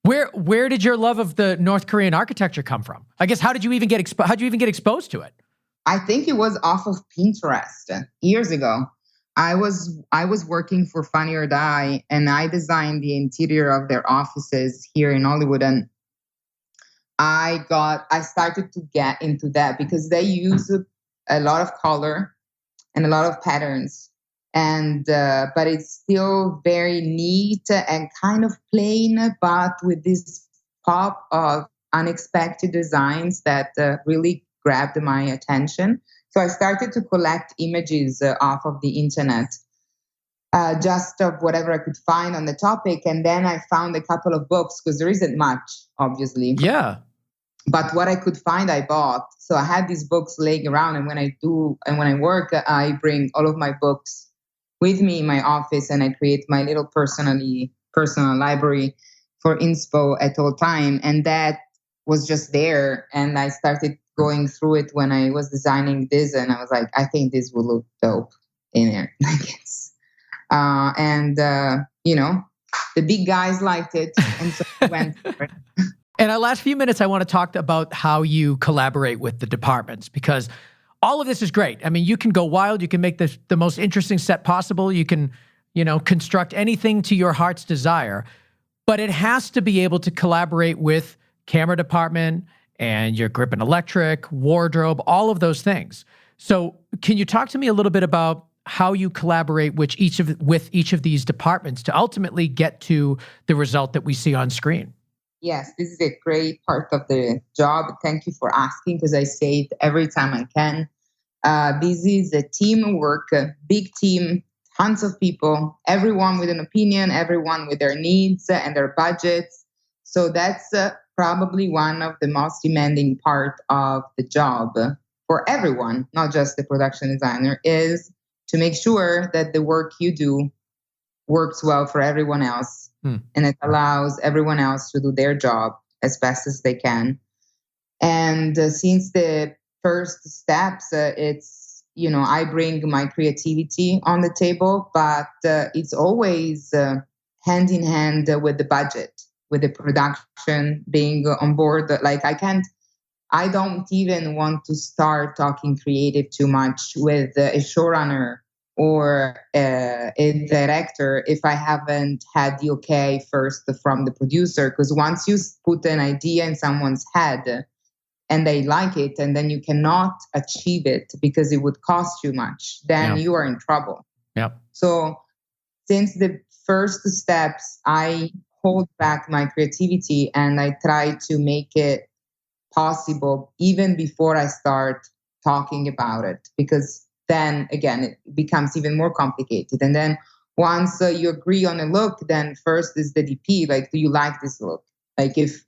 Where did your love of the North Korean architecture come from? I guess, how did you even get exposed to it? I think it was off of Pinterest years ago. I was working for Funny or Die, and I designed the interior of their offices here in Hollywood. And I started to get into that because they use a lot of color and a lot of patterns, but it's still very neat and kind of plain, but with this pop of unexpected designs that really grabbed my attention. So I started to collect images off of the internet, just of whatever I could find on the topic. And then I found a couple of books, because there isn't much, obviously. Yeah. But what I could find, I bought. So I had these books laying around. And when I work, I bring all of my books with me in my office, and I create my little personal library for inspo at all time. And that was just there. And I started going through it when I was designing this. And I was like, I think this will look dope in there, I guess. The big guys liked it. And so I went for it. In our last few minutes, I want to talk about how you collaborate with the departments, because all of this is great. I mean, you can go wild. You can make the most interesting set possible. You can, construct anything to your heart's desire, but it has to be able to collaborate with camera department and your grip and electric, wardrobe, all of those things. So can you talk to me a little bit about how you collaborate with each of these departments to ultimately get to the result that we see on screen? Yes, this is a great part of the job. Thank you for asking, because I say it every time I can. This is a teamwork, a big team, tons of people, everyone with an opinion, everyone with their needs and their budgets. So that's probably one of the most demanding part of the job for everyone, not just the production designer, is to make sure that the work you do works well for everyone else. And it allows everyone else to do their job as best as they can. And since the first steps, it's, I bring my creativity on the table, but it's always hand in hand with the budget, with the production being on board. Like I don't even want to start talking creative too much with a showrunner or a director if I haven't had the okay first from the producer. Because once you put an idea in someone's head and they like it, and then you cannot achieve it because it would cost you much, then you are in trouble. Yep. So since the first steps, I hold back my creativity and I try to make it possible even before I start talking about it, because then again, it becomes even more complicated. And then once you agree on a look, then first is the DP. Like, do you like this look? Like, if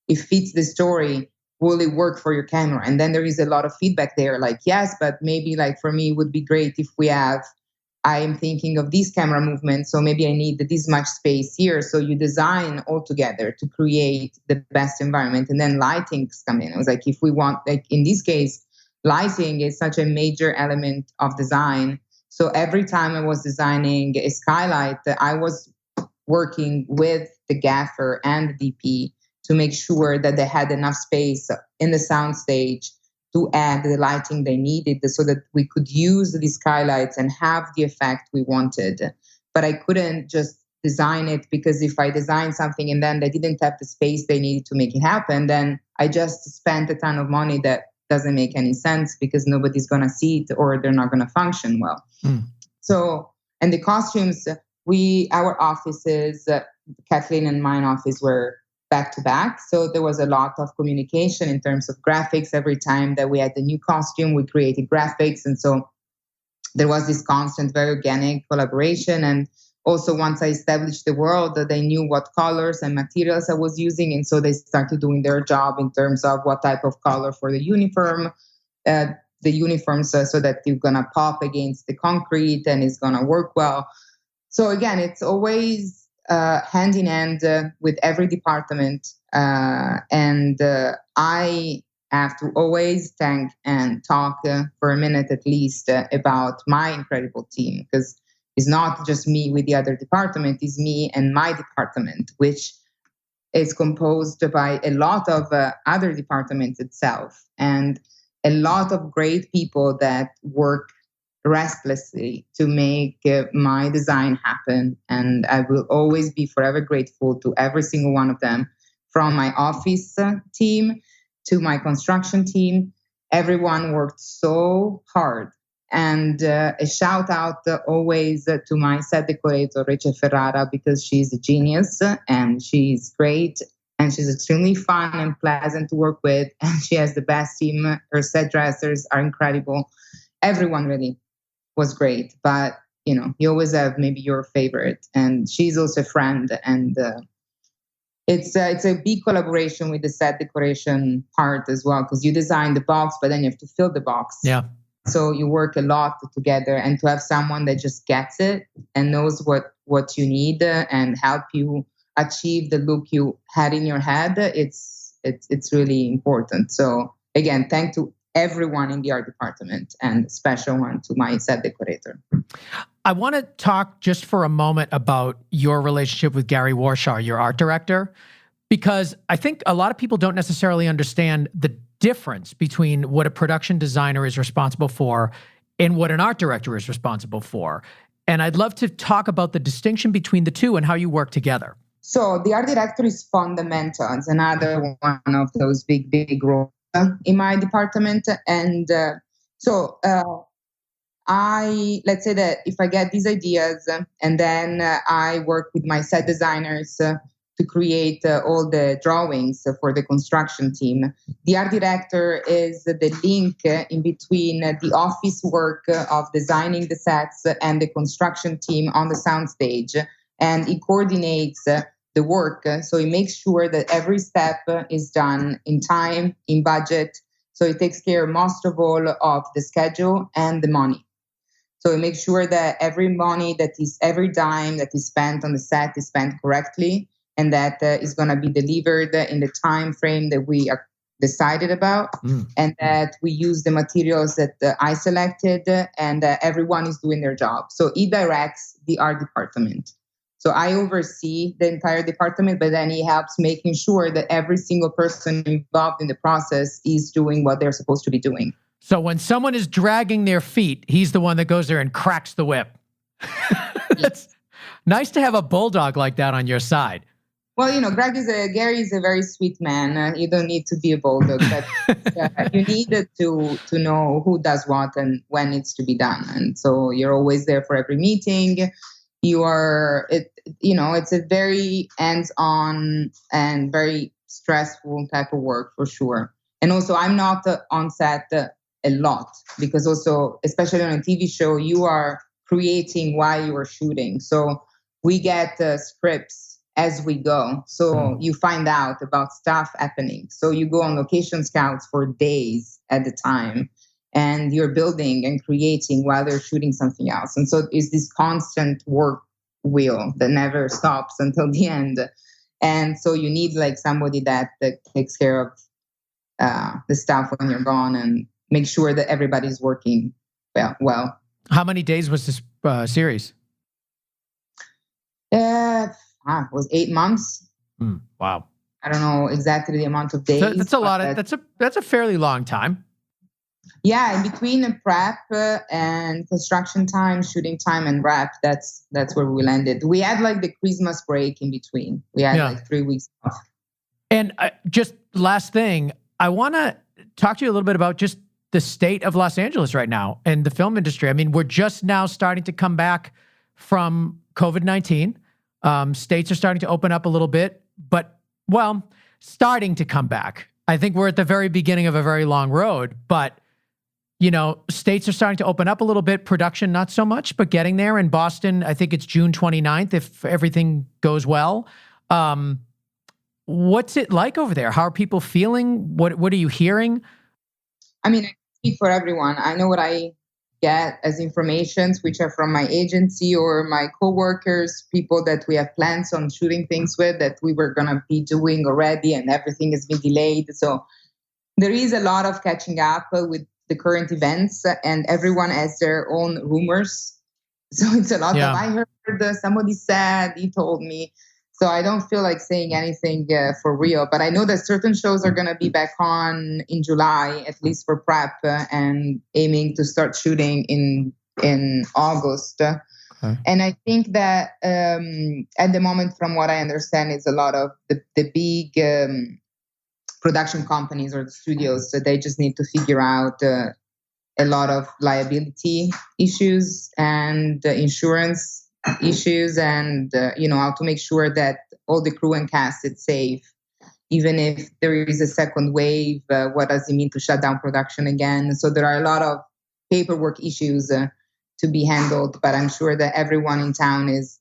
it fits the story, will it work for your camera? And then there is a lot of feedback there. Like, yes, but maybe like for me, it would be great if I am thinking of these camera movements. So maybe I need this much space here. So you design all together to create the best environment. And then lightings come in. I was like, if we want, like in this case, lighting is such a major element of design. So every time I was designing a skylight, I was working with the gaffer and the DP to make sure that they had enough space in the soundstage to add the lighting they needed so that we could use the skylights and have the effect we wanted. But I couldn't just design it, because if I designed something and then they didn't have the space they needed to make it happen, then I just spent a ton of money that doesn't make any sense, because nobody's going to see it or they're not going to function well. So, and the costumes, our offices, Kathleen and mine office were back to back. So there was a lot of communication in terms of graphics. Every time that we had a new costume, we created graphics. And so there was this constant, very organic collaboration. And also once I established the world, they knew what colors and materials I was using. And so they started doing their job in terms of what type of color for the uniforms, so that you're going to pop against the concrete and it's going to work well. So again, it's always hand in hand with every department. And I have to always thank and talk for a minute at least about my incredible team, because it's not just me with the other department, it's me and my department, which is composed by a lot of other departments itself, and a lot of great people that work restlessly to make my design happen. And I will always be forever grateful to every single one of them, from my office team to my construction team. Everyone worked so hard. And a shout out always to my set decorator, Rachel Ferrara, because she's a genius and she's great and she's extremely fun and pleasant to work with. And she has the best team. Her set dressers are incredible. Everyone really was great. But, you always have maybe your favorite. And she's also a friend. And it's a big collaboration with the set decoration part as well, because you design the box, but then you have to fill the box. Yeah. So you work a lot together, and to have someone that just gets it and knows what you need and help you achieve the look you had in your head, it's really important. So again, thank to everyone in the art department, and special one to my set decorator. I want to talk just for a moment about your relationship with Gary Warshar, your art director, because I think a lot of people don't necessarily understand the difference between what a production designer is responsible for and what an art director is responsible for. And I'd love to talk about the distinction between the two and how you work together. So the art director is fundamental. It's another one of those big roles in my department. And let's say that if I get these ideas and then I work with my set designers to create all the drawings for the construction team, the art director is the link in between the office work of designing the sets and the construction team on the soundstage. And it coordinates the work. So it makes sure that every step is done in time, in budget. So it takes care most of all of the schedule and the money. So it makes sure that every dime that is spent on the set is spent correctly, and that is going to be delivered in the time frame that we are decided about, and that we use the materials that I selected, and everyone is doing their job. So he directs the art department. So I oversee the entire department, but then he helps making sure that every single person involved in the process is doing what they're supposed to be doing. So when someone is dragging their feet, he's the one that goes there and cracks the whip. It's nice to have a bulldog like that on your side. Well, Gary is a very sweet man. You don't need to be a bulldog, but you need to know who does what and when it's to be done. And so you're always there for every meeting. It's a very hands-on and very stressful type of work for sure. And also I'm not on set a lot, because also, especially on a TV show, you are creating while you are shooting. So we get scripts as we go. So you find out about stuff happening. So you go on location scouts for days at a time, and you're building and creating while they're shooting something else. And so it's this constant work wheel that never stops until the end. And so you need like somebody that takes care of the stuff when you're gone and make sure that everybody's working well. How many days was this series? It was 8 months. Wow. I don't know exactly the amount of days. So that's a lot of, that's a fairly long time. Yeah, in between prep and construction time, shooting time, and wrap, that's where we landed. We had like the Christmas break in between. We had like 3 weeks off. And just last thing, I want to talk to you a little bit about just the state of Los Angeles right now and the film industry. I mean, we're just now starting to come back from COVID-19. States are starting to open up a little bit, but, well, starting to come back. I think we're at the very beginning of a very long road, but, states are starting to open up a little bit. Production, not so much, but getting there. In Boston, I think it's June 29th, if everything goes well. What's it like over there? How are people feeling? What are you hearing? I mean, I speak for everyone. I know what I get as informations, which are from my agency or my coworkers, people that we have plans on shooting things with that we were going to be doing already, and everything has been delayed. So there is a lot of catching up with the current events, and everyone has their own rumors. So it's a lot of, I heard, somebody said, he told me. So I don't feel like saying anything for real, but I know that certain shows are going to be back on in July, at least for prep, and aiming to start shooting in August. Okay. And I think that at the moment, from what I understand, is a lot of the big production companies or the studios, so they just need to figure out a lot of liability issues and insurance issues, and how to make sure that all the crew and cast is safe. Even if there is a second wave, what does it mean to shut down production again? So there are a lot of paperwork issues to be handled, but I'm sure that everyone in town is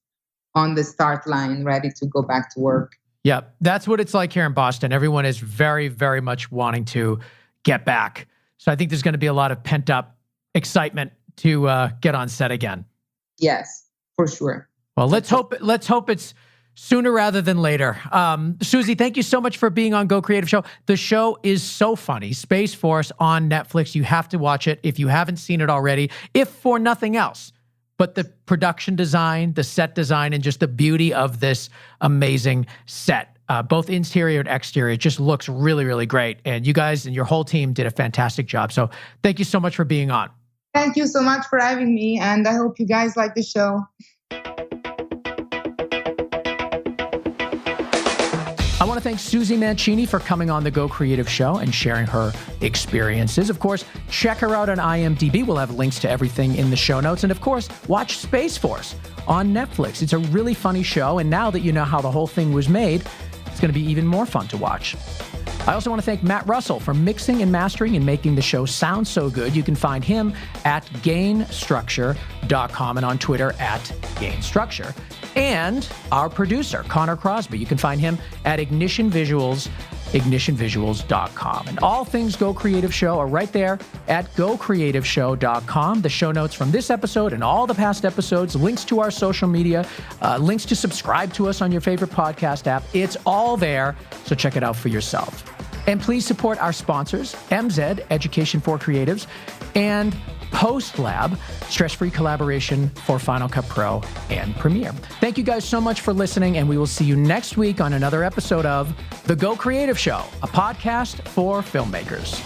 on the start line, ready to go back to work. Yeah, that's what it's like here in Boston. Everyone is very, very much wanting to get back. So I think there's going to be a lot of pent up excitement to get on set again. Yes, for sure. Well, let's hope it's sooner rather than later. Susie, thank you so much for being on Go Creative Show. The show is so funny. Space Force on Netflix. You have to watch it if you haven't seen it already, if for nothing else. But the production design, the set design, and just the beauty of this amazing set, both interior and exterior, just looks really, really great. And you guys and your whole team did a fantastic job. So thank you so much for being on. Thank you so much for having me. And I hope you guys like the show. I want to thank Susie Mancini for coming on the Go Creative Show and sharing her experiences. Of course, check her out on IMDb. We'll have links to everything in the show notes. And of course, watch Space Force on Netflix. It's a really funny show. And now that you know how the whole thing was made, it's going to be even more fun to watch. I also want to thank Matt Russell for mixing and mastering and making the show sound so good. You can find him at gainstructure.com and on Twitter at gainstructure. and our producer, Connor Crosby. You can find him at Ignition Visuals, ignitionvisuals.com. And all things Go Creative Show are right there at gocreativeshow.com. The show notes from this episode and all the past episodes, links to our social media, links to subscribe to us on your favorite podcast app. It's all there, so check it out for yourself. And please support our sponsors, MZ, Education for Creatives, and PostLab, stress-free collaboration for Final Cut Pro and Premiere. Thank you guys so much for listening, and we will see you next week on another episode of The Go Creative Show, a podcast for filmmakers.